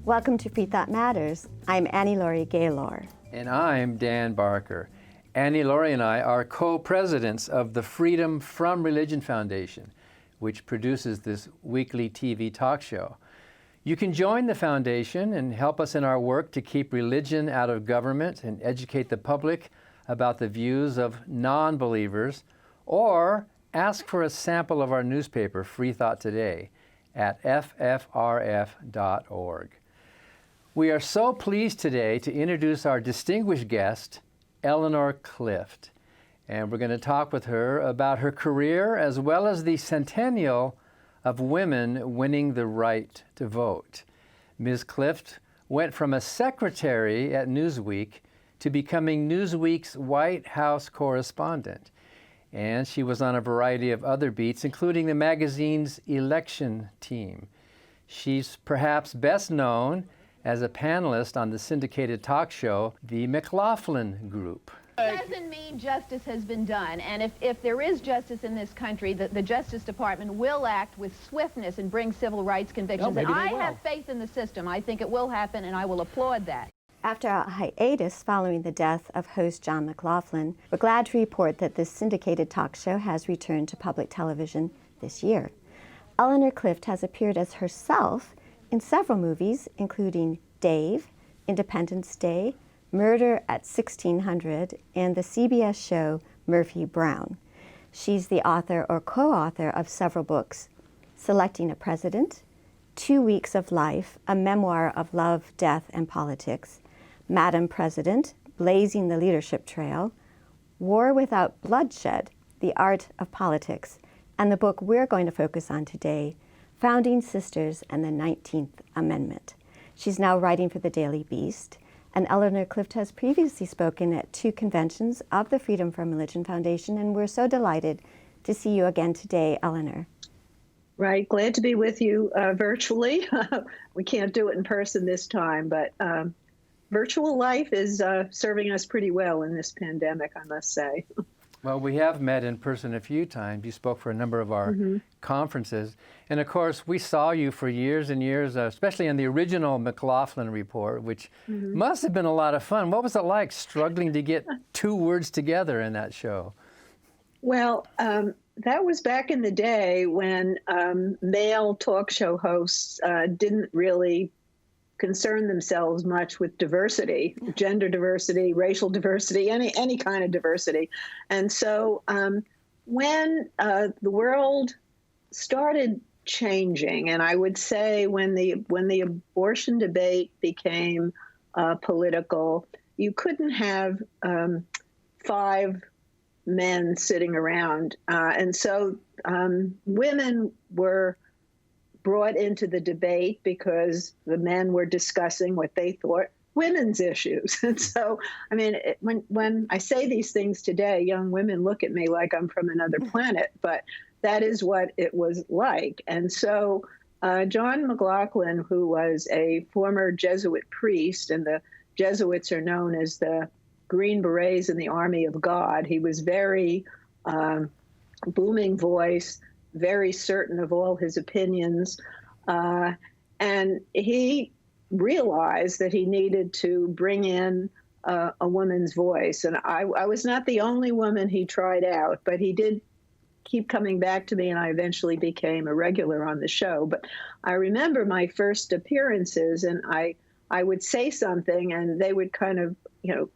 Welcome to Freethought Matters. I'm Annie Laurie Gaylor. And I'm Dan Barker. Annie Laurie and I are co-presidents of the Freedom from Religion Foundation, which produces this weekly TV talk show. You can join the foundation and help us in our work to keep religion out of government and educate the public about the views of non-believers, or ask for a sample of our newspaper, Freethought Today, at ffrf.org. We are so pleased today to introduce our distinguished guest, Eleanor Clift, and we're going to talk with her about her career as well as the centennial of women winning the right to vote. Ms. Clift went from a secretary at Newsweek to becoming Newsweek's White House correspondent. And she was on a variety of other beats, including the magazine's election team. She's perhaps best known as a panelist on the syndicated talk show, the McLaughlin Group. It doesn't mean justice has been done, and if there is justice in this country, the Justice Department will act with swiftness and bring civil rights convictions. Well, and I have faith in the system. I think it will happen, and I will applaud that. After a hiatus following the death of host John McLaughlin, we're glad to report that this syndicated talk show has returned to public television this year. Eleanor Clift has appeared as herself in several movies, including Dave, Independence Day, Murder at 1600, and the CBS show Murphy Brown. She's the author or co-author of several books: Selecting a President, 2 Weeks of Life, a memoir of love, death, and politics, Madam President, Blazing the Leadership Trail, War Without Bloodshed, The Art of Politics, and the book we're going to focus on today, Founding Sisters and the 19th Amendment. She's now writing for the Daily Beast, and Eleanor Clift has previously spoken at 2 conventions of the Freedom from Religion Foundation, and we're so delighted to see you again today, Eleanor. Right, glad to be with you virtually. We can't do it in person this time, but virtual life is serving us pretty well in this pandemic, I must say. Well, we have met in person a few times. You spoke for a number of our conferences. And of course, we saw you for years and years, especially in the original McLaughlin report, which must have been a lot of fun. What was it like struggling to get 2 words together in that show? Well, that was back in the day when male talk show hosts didn't really concern themselves much with diversity, gender diversity, racial diversity, any kind of diversity. And so when the world started changing, and I would say when the abortion debate became political, you couldn't have 5 men sitting around. And so women were brought into the debate because the men were discussing what they thought women's issues. And so, I mean, when I say these things today, young women look at me like I'm from another planet, but that is what it was like. And so John McLaughlin, who was a former Jesuit priest, and the Jesuits are known as the Green Berets in the Army of God, he was very booming voice, very certain of all his opinions. And he realized that he needed to bring in a woman's voice. And I was not the only woman he tried out, but he did keep coming back to me, and I eventually became a regular on the show. But I remember my first appearances, and I would say something, and they would kind of,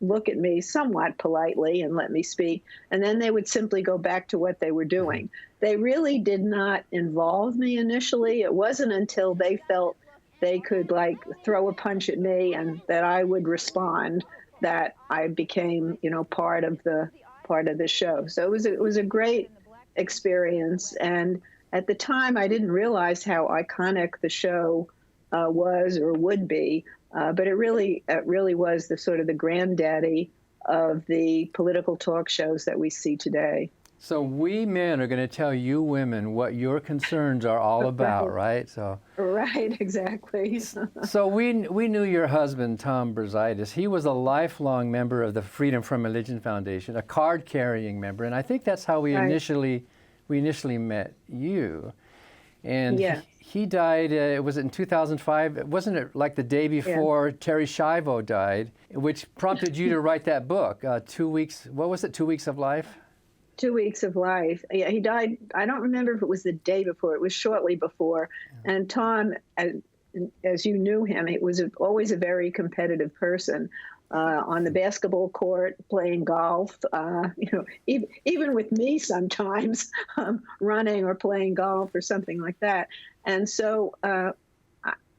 look at me somewhat politely and let me speak, and then they would simply go back to what they were doing. They really did not involve me initially. It wasn't until they felt they could throw a punch at me and that I would respond that I became, part of the show. So it was a great experience. And at the time, I didn't realize how iconic the show was or would be. But it really was the sort of the granddaddy of the political talk shows that we see today. So we men are going to tell you women what your concerns are all about, right? So right, exactly. So we knew your husband, Tom Brazaitis. He was a lifelong member of the Freedom from Religion Foundation, a card-carrying member, and I think that's how we initially met you. And Yeah. he died, was it in 2005? Wasn't it like the day before Terry Schiavo died, which prompted you to write that book, 2 weeks, what was it, 2 weeks of life? 2 weeks of life. Yeah, he died. I don't remember if it was the day before. It was shortly before. And Tom, as you knew him, it was always a very competitive person. On the basketball court, playing golf, even with me sometimes, running or playing golf or something like that. And so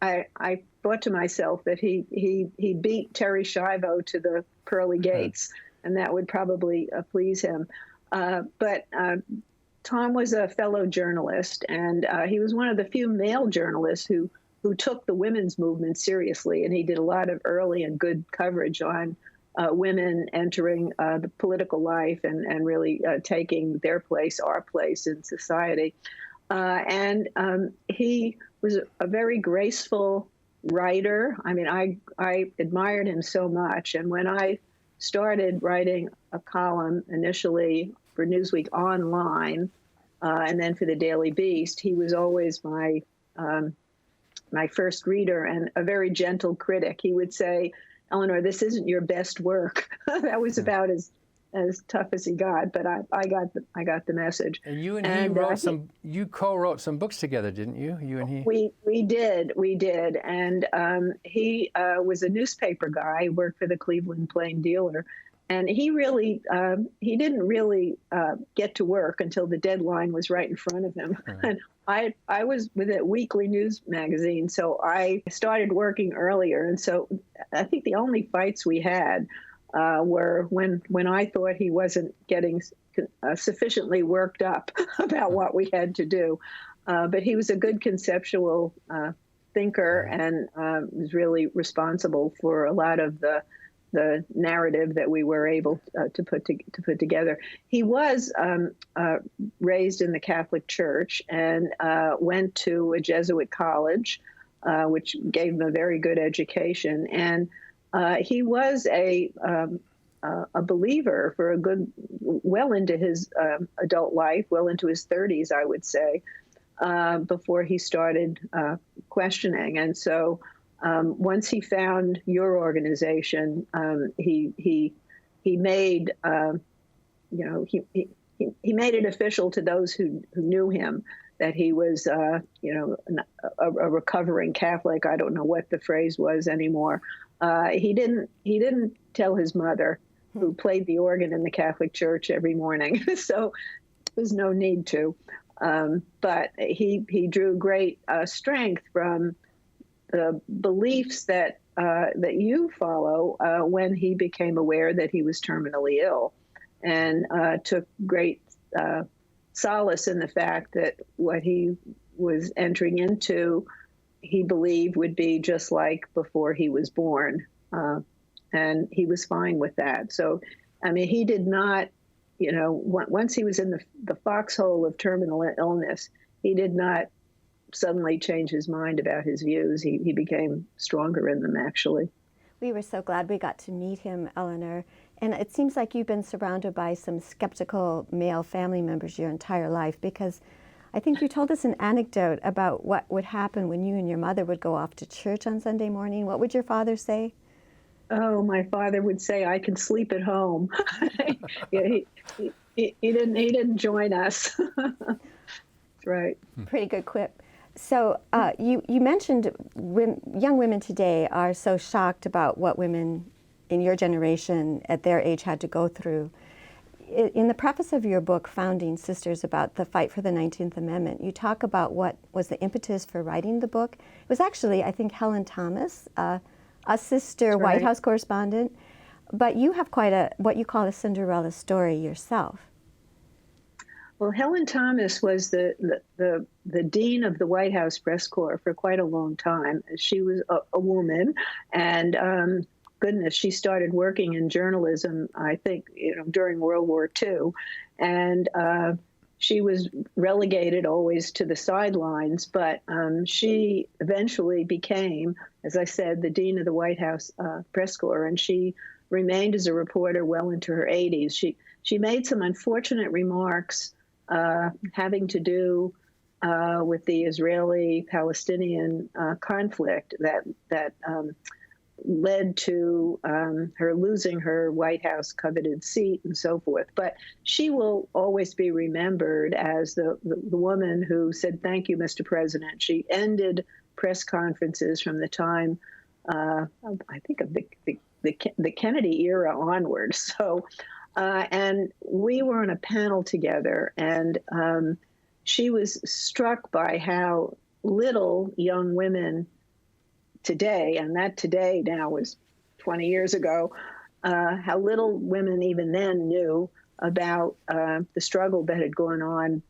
I thought to myself that he beat Terry Schiavo to the pearly gates, and that would probably please him. But Tom was a fellow journalist, and he was one of the few male journalists who took the women's movement seriously, and he did a lot of early and good coverage on women entering the political life and really taking their place, our place in society. And he was a very graceful writer. I mean, I admired him so much. And when I started writing a column initially for Newsweek online, and then for the Daily Beast, he was always my first reader and a very gentle critic. He would say, "Eleanor, this isn't your best work." That was about as tough as he got, but I got the message. And you and he wrote you co-wrote some books together, didn't you? You and he? We did. And he was a newspaper guy, worked for the Cleveland Plain Dealer. And he didn't really get to work until the deadline was right in front of him. And I was with a weekly news magazine, so I started working earlier. And so I think the only fights we had were when I thought he wasn't getting sufficiently worked up about what we had to do. But he was a good conceptual thinker and was really responsible for a lot of the narrative that we were able to put together. He was raised in the Catholic Church and went to a Jesuit college, which gave him a very good education. And he was a believer for well into his adult life, well into his 30s, I would say, before he started questioning. And so once he found your organization, he made he made it official to those who knew him that he was a recovering Catholic. I don't know what the phrase was anymore. He didn't tell his mother, who played the organ in the Catholic Church every morning, so there was no need to. But he drew great strength from the beliefs that you follow when he became aware that he was terminally ill, and took great solace in the fact that what he was entering into, he believed would be just like before he was born, and he was fine with that. So, I mean, he did not, once he was in the foxhole of terminal illness, he did not suddenly change his mind about his views. He became stronger in them, actually. We were so glad we got to meet him, Eleanor. And it seems like you've been surrounded by some skeptical male family members your entire life, because I think you told us an anecdote about what would happen when you and your mother would go off to church on Sunday morning. What would your father say? Oh, my father would say, "I can sleep at home." Yeah, he didn't join us. That's right. Pretty good quip. So you mentioned young women today are so shocked about what women in your generation at their age had to go through. In the preface of your book, Founding Sisters, about the fight for the 19th Amendment, you talk about what was the impetus for writing the book. It was actually, I think, Helen Thomas, a sister White House correspondent, but you have quite what you call a Cinderella story yourself. Well, Helen Thomas was the dean of the White House Press Corps for quite a long time. She was a woman, and goodness, she started working in journalism, I think, during World War II, and she was relegated always to the sidelines. But she eventually became, as I said, the dean of the White House Press Corps, and she remained as a reporter well into her 80s. She made some unfortunate remarks having to do with the Israeli-Palestinian conflict that led to her losing her White House coveted seat and so forth. But she will always be remembered as the woman who said, "Thank you, Mr. President." She ended press conferences from the time, I think, of the Kennedy era onward. So, and we were on a panel together, and she was struck by how little young women today, and that today now was 20 years ago, how little women even then knew about the struggle that had gone on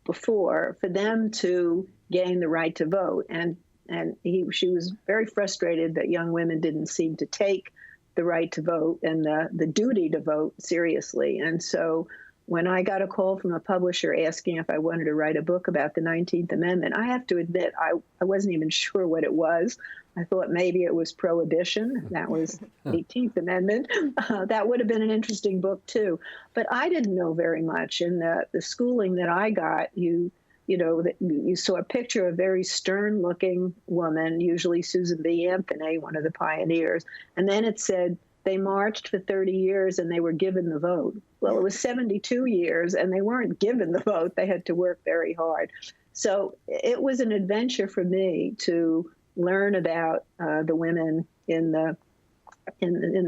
before for them to gain the right to vote. And she was very frustrated that young women didn't seem to take the right to vote and the duty to vote seriously. And so when I got a call from a publisher asking if I wanted to write a book about the 19th Amendment, I have to admit, I wasn't even sure what it was. I thought maybe it was prohibition. That was 18th Amendment. That would have been an interesting book, too. But I didn't know very much. In the schooling that I got, you saw a picture of a very stern-looking woman, usually Susan B. Anthony, one of the pioneers. And then it said, they marched for 30 years and they were given the vote. Well, it was 72 years and they weren't given the vote. They had to work very hard. So it was an adventure for me to learn about the women in the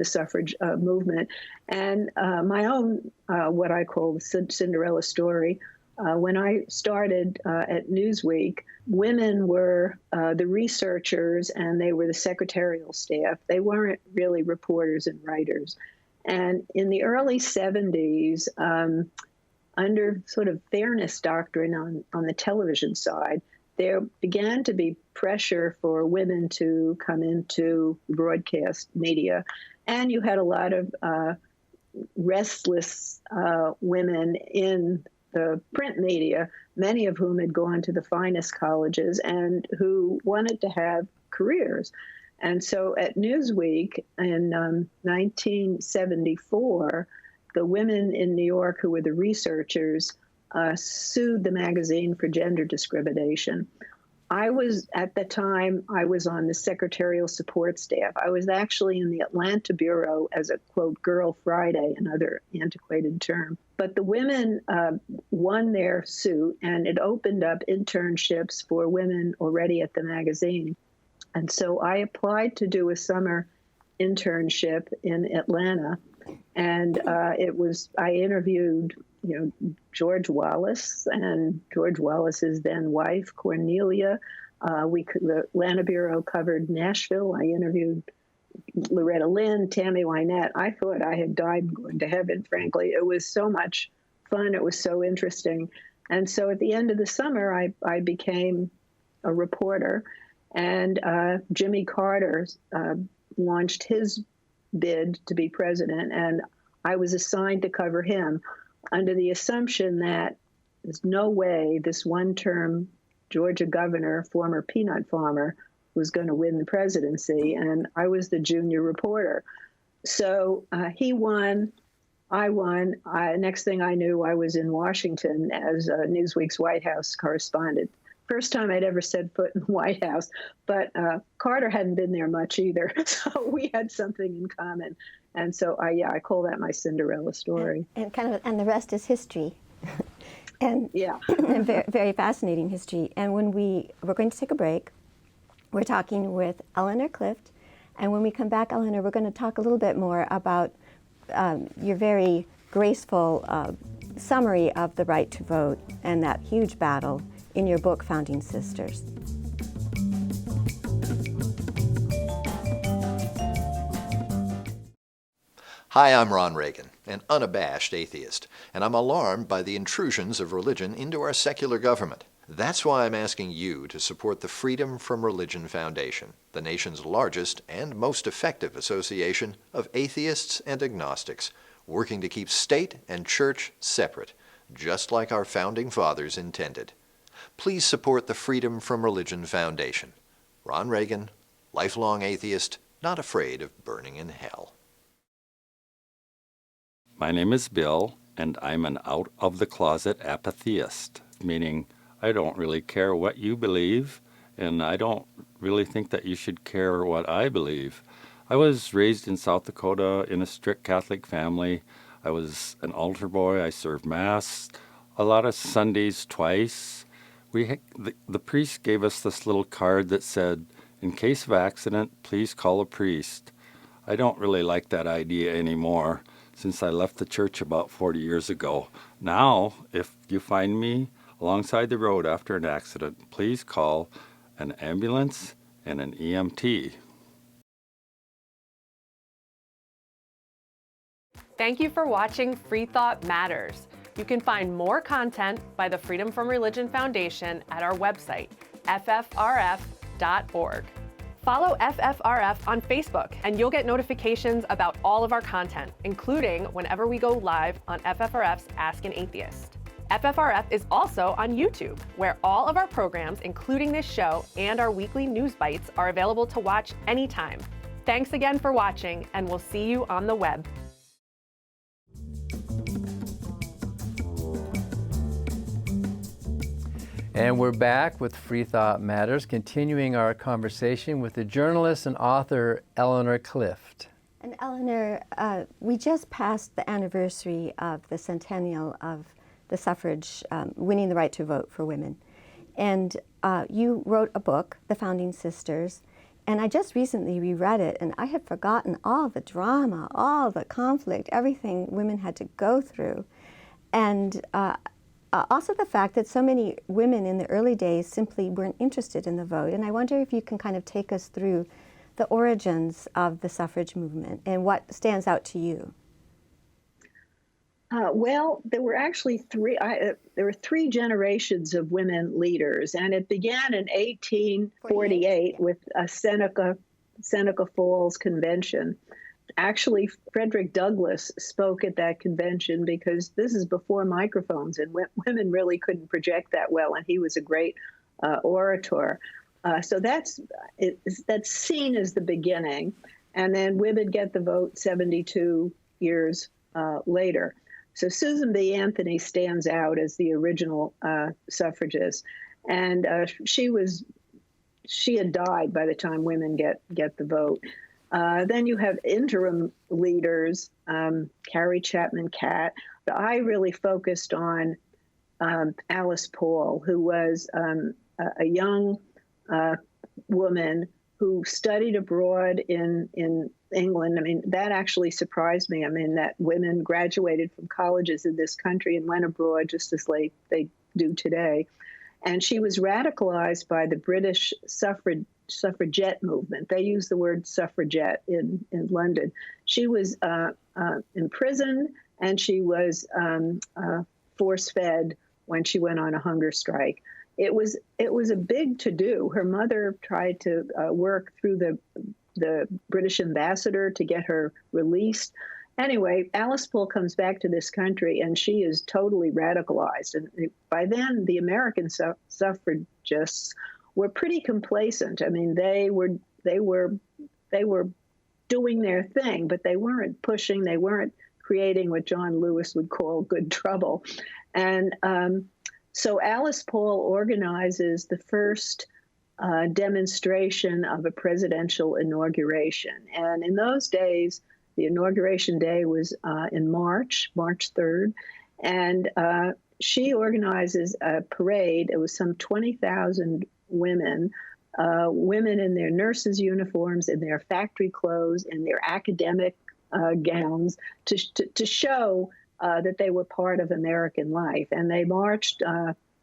suffrage movement, and my own what I call the Cinderella story. When I started at Newsweek, women were the researchers and they were the secretarial staff. They weren't really reporters and writers. And in the early 70s, under sort of fairness doctrine on the television side, there began to be pressure for women to come into broadcast media. And you had a lot of restless women in the print media, many of whom had gone to the finest colleges and who wanted to have careers. And so at Newsweek in 1974, the women in New York who were the researchers sued the magazine for gender discrimination. At the time, I was on the secretarial support staff. I was actually in the Atlanta bureau as a, quote, Girl Friday, another antiquated term. But the women won their suit, and it opened up internships for women already at the magazine. And so I applied to do a summer internship in Atlanta, and I interviewed George Wallace and George Wallace's then wife, Cornelia. The Atlanta Bureau covered Nashville. I interviewed Loretta Lynn, Tammy Wynette. I thought I had died going to heaven, frankly. It was so much fun. It was so interesting. And so at the end of the summer, I became a reporter, and Jimmy Carter launched his bid to be president, and I was assigned to cover him, under the assumption that there's no way this one-term Georgia governor, former peanut farmer, was going to win the presidency, and I was the junior reporter. So he won, I won. Next thing I knew, I was in Washington as Newsweek's White House correspondent. First time I'd ever set foot in the White House, but Carter hadn't been there much either, so we had something in common. And so I call that my Cinderella story. And the rest is history. And yeah, and very, very fascinating history. And when we're going to take a break, we're talking with Eleanor Clift. And when we come back, Eleanor, we're going to talk a little bit more about your very graceful summary of the right to vote and that huge battle in your book, Founding Sisters. Hi, I'm Ron Reagan, an unabashed atheist, and I'm alarmed by the intrusions of religion into our secular government. That's why I'm asking you to support the Freedom from Religion Foundation, the nation's largest and most effective association of atheists and agnostics, working to keep state and church separate, just like our founding fathers intended. Please support the Freedom from Religion Foundation. Ron Reagan, lifelong atheist, not afraid of burning in hell. My name is Bill, and I'm an out-of-the-closet atheist, meaning I don't really care what you believe, and I don't really think that you should care what I believe. I was raised in South Dakota in a strict Catholic family. I was an altar boy. I served Mass a lot of Sundays twice. The priest gave us this little card that said, "In case of accident, please call a priest." I don't really like that idea anymore since I left the church about 40 years ago. Now, if you find me alongside the road after an accident, please call an ambulance and an EMT. Thank you for watching Freethought Matters. You can find more content by the Freedom from Religion Foundation at our website, ffrf.org. Follow FFRF on Facebook, and you'll get notifications about all of our content, including whenever we go live on FFRF's Ask an Atheist. FFRF is also on YouTube, where all of our programs, including this show and our weekly news bites, are available to watch anytime. Thanks again for watching, and we'll see you on the web. And we're back with Freethought Matters, continuing our conversation with the journalist and author Eleanor Clift. And Eleanor, we just passed the anniversary of the centennial of the suffrage, winning the right to vote for women. And you wrote a book, The Founding Sisters, and I just recently reread it, and I had forgotten all the drama, all the conflict, everything women had to go through. And also the fact that so many women in the early days simply weren't interested in the vote. And I wonder if you can kind of take us through the origins of the suffrage movement and what stands out to you. Well, there were actually three generations of women leaders, and it began in 1848 with a Seneca Falls Convention. Actually, Frederick Douglass spoke at that convention because this is before microphones, and women really couldn't project that well, and he was a great orator. So that's seen as the beginning, and then women get the vote 72 years later. So Susan B. Anthony stands out as the original suffragist, and she had died by the time women get the vote. Then you have interim leaders, Carrie Chapman Catt. But I really focused on Alice Paul, who was a young woman who studied abroad in England. I mean, that actually surprised me. I mean, that women graduated from colleges in this country and went abroad just as they do today. And she was radicalized by the British suffragette movement. They use the word suffragette in London. She was imprisoned, and she was force-fed when she went on a hunger strike. It was a big to-do. Her mother tried to work through the British ambassador to get her released. Anyway, Alice Paul comes back to this country, and she is totally radicalized. And by then, the American suffragists were pretty complacent. I mean, they were doing their thing, but they weren't pushing. They weren't creating what John Lewis would call good trouble. And so Alice Paul organizes the first demonstration of a presidential inauguration. And in those days, the inauguration day was in March 3rd. And she organizes a parade. It was some 20,000 women in their nurses' uniforms, in their factory clothes, in their academic gowns to show that they were part of American life. And they marched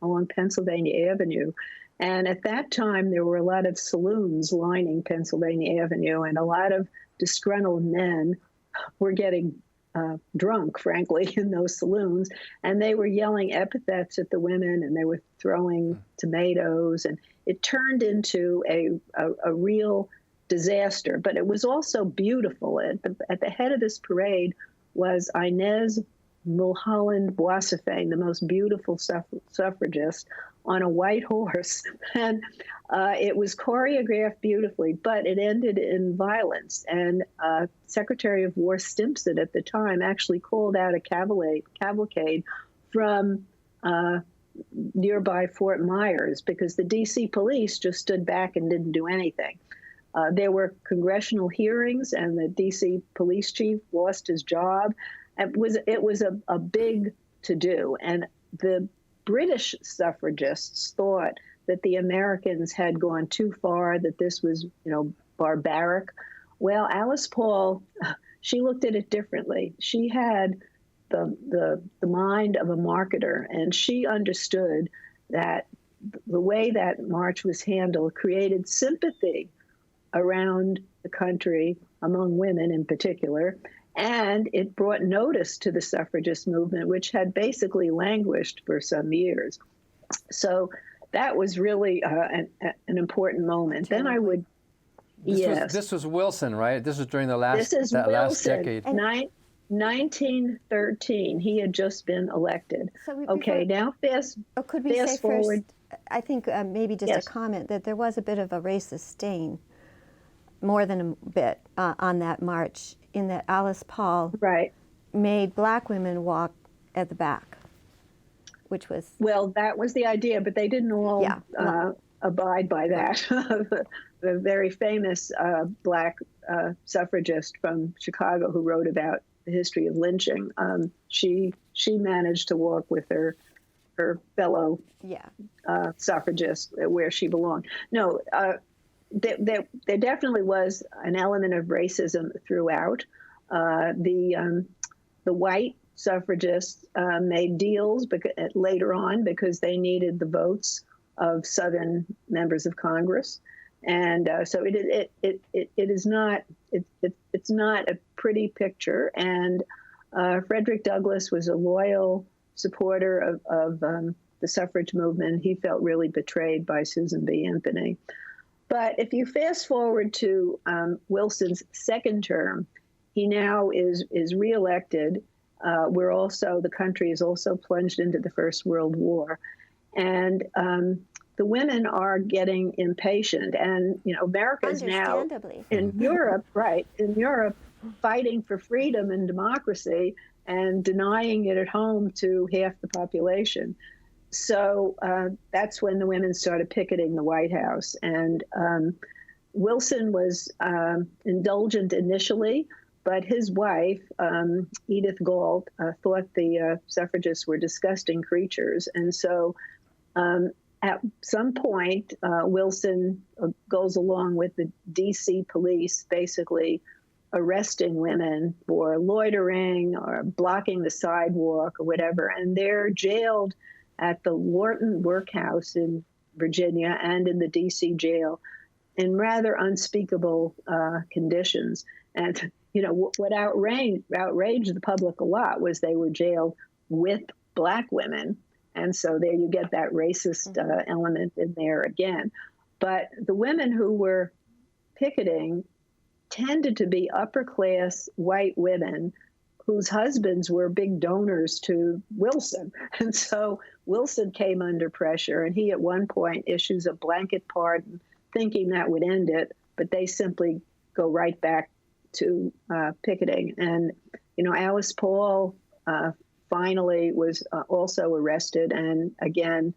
along Pennsylvania Avenue. And at that time, there were a lot of saloons lining Pennsylvania Avenue, and a lot of disgruntled men were getting drunk, frankly, in those saloons. And they were yelling epithets at the women, and they were throwing tomatoes. And it turned into a real disaster. But it was also beautiful. At the head of this parade was Inez Mulholland Boissevain, the most beautiful suffragist, on a white horse. And it was choreographed beautifully, but it ended in violence. And Secretary of War Stimson at the time actually called out a cavalcade from nearby Fort Myers because the D.C. police just stood back and didn't do anything. There were congressional hearings, and the D.C. police chief lost his job. It was a big to-do, and the British suffragists thought that the Americans had gone too far, that this was, barbaric. Well, Alice Paul, she looked at it differently. She had the mind of a marketer, and she understood that the way that march was handled created sympathy around the country, among women in particular, and it brought notice to the suffragist movement, which had basically languished for some years. So that was really an important moment. Then I would, This was Wilson, right? This was during the last decade. 1913. He had just been elected. So now fast forward. First, I think maybe just a comment that there was a bit of a racist stain, more than a bit, on that march, in that Alice Paul made black women walk at the back, which was... Well, that was the idea, but they didn't all abide by that. The very famous black suffragist from Chicago who wrote about the history of lynching, she managed to walk with her fellow suffragists where she belonged. No, there definitely was an element of racism throughout. The white suffragists made deals later on because they needed the votes of Southern members of Congress, and so it's not a pretty picture. And Frederick Douglass was a loyal supporter of the suffrage movement. He felt really betrayed by Susan B. Anthony. But if you fast forward to Wilson's second term, he now is reelected. The country is also plunged into the First World War, and the women are getting impatient. And America is now in Europe, fighting for freedom and democracy and denying it at home to half the population. So that's when the women started picketing the White House. And Wilson was indulgent initially, but his wife, Edith Galt, thought the suffragists were disgusting creatures. And so at some point, Wilson goes along with the D.C. police, basically arresting women for loitering or blocking the sidewalk or whatever. And they're jailed at the Lorton Workhouse in Virginia and in the D.C. jail in rather unspeakable conditions. And, what outraged the public a lot was they were jailed with black women. And so there you get that racist element in there again. But the women who were picketing tended to be upper-class white women whose husbands were big donors to Wilson. And so Wilson came under pressure, and he at one point issues a blanket pardon, thinking that would end it, but they simply go right back to picketing. And, Alice Paul finally was also arrested and again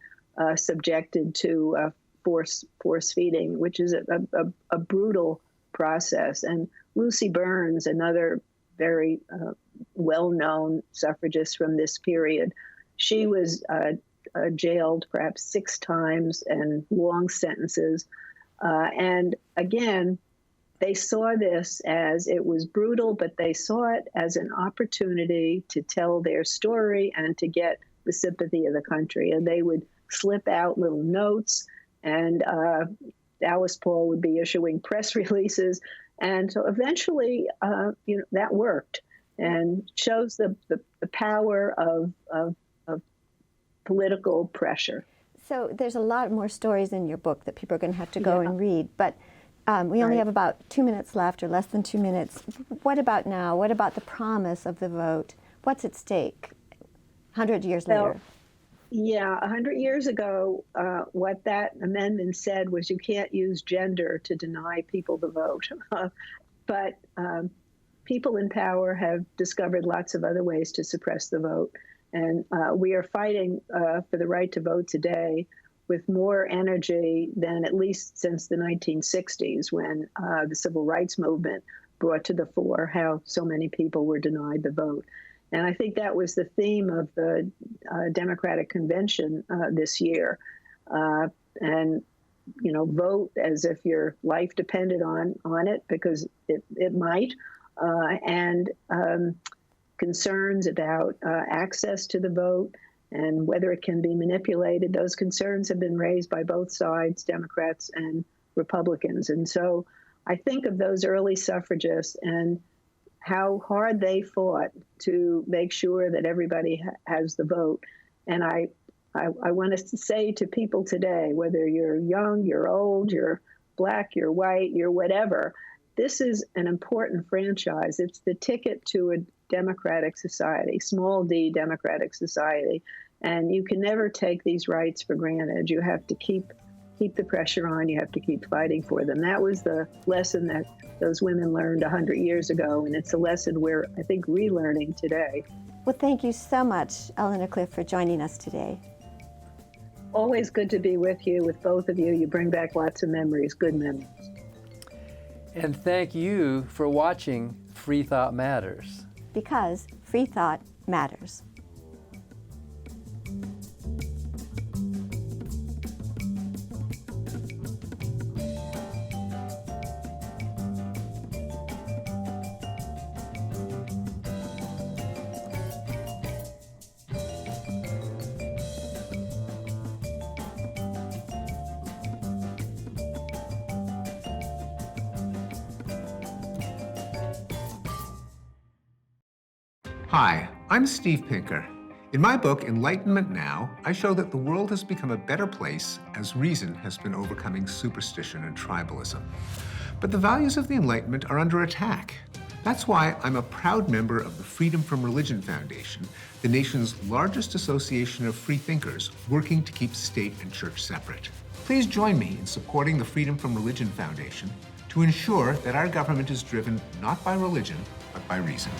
subjected to force feeding, which is a brutal process. And Lucy Burns, another very well-known suffragist from this period, she was jailed perhaps 6 times and long sentences. And again, they saw this as, it was brutal, but they saw it as an opportunity to tell their story and to get the sympathy of the country. And they would slip out little notes, and Alice Paul would be issuing press releases. And so eventually, that worked and shows the power of political pressure. So there's a lot more stories in your book that people are going to have to go and read, but we only have about 2 minutes left, or less than 2 minutes. What about now? What about the promise of the vote? What's at stake 100 years later? Yeah, 100 years ago, what that amendment said was you can't use gender to deny people the vote. But people in power have discovered lots of other ways to suppress the vote. And we are fighting for the right to vote today with more energy than at least since the 1960s, when the civil rights movement brought to the fore how so many people were denied the vote. And I think that was the theme of the Democratic Convention this year. And, you know, vote as if your life depended on it, because it might. And concerns about access to the vote and whether it can be manipulated. Those concerns have been raised by both sides, Democrats and Republicans. And so I think of those early suffragists and how hard they fought to make sure that everybody has the vote. And I want to say to people today, whether you're young, you're old, you're black, you're white, you're whatever, this is an important franchise. It's the ticket to a democratic society, small d democratic society. And you can never take these rights for granted. You have to keep the pressure on. You have to keep fighting for them. That was the lesson that those women learned 100 years ago, and it's a lesson we're, I think, relearning today. Well, thank you so much, Eleanor Clift, for joining us today. Always good to be with you, with both of you. You bring back lots of memories, good memories. And thank you for watching Freethought Matters. Because free thought matters. Hi, I'm Steve Pinker. In my book, Enlightenment Now, I show that the world has become a better place as reason has been overcoming superstition and tribalism. But the values of the Enlightenment are under attack. That's why I'm a proud member of the Freedom from Religion Foundation, the nation's largest association of free thinkers working to keep state and church separate. Please join me in supporting the Freedom from Religion Foundation to ensure that our government is driven not by religion, but by reason.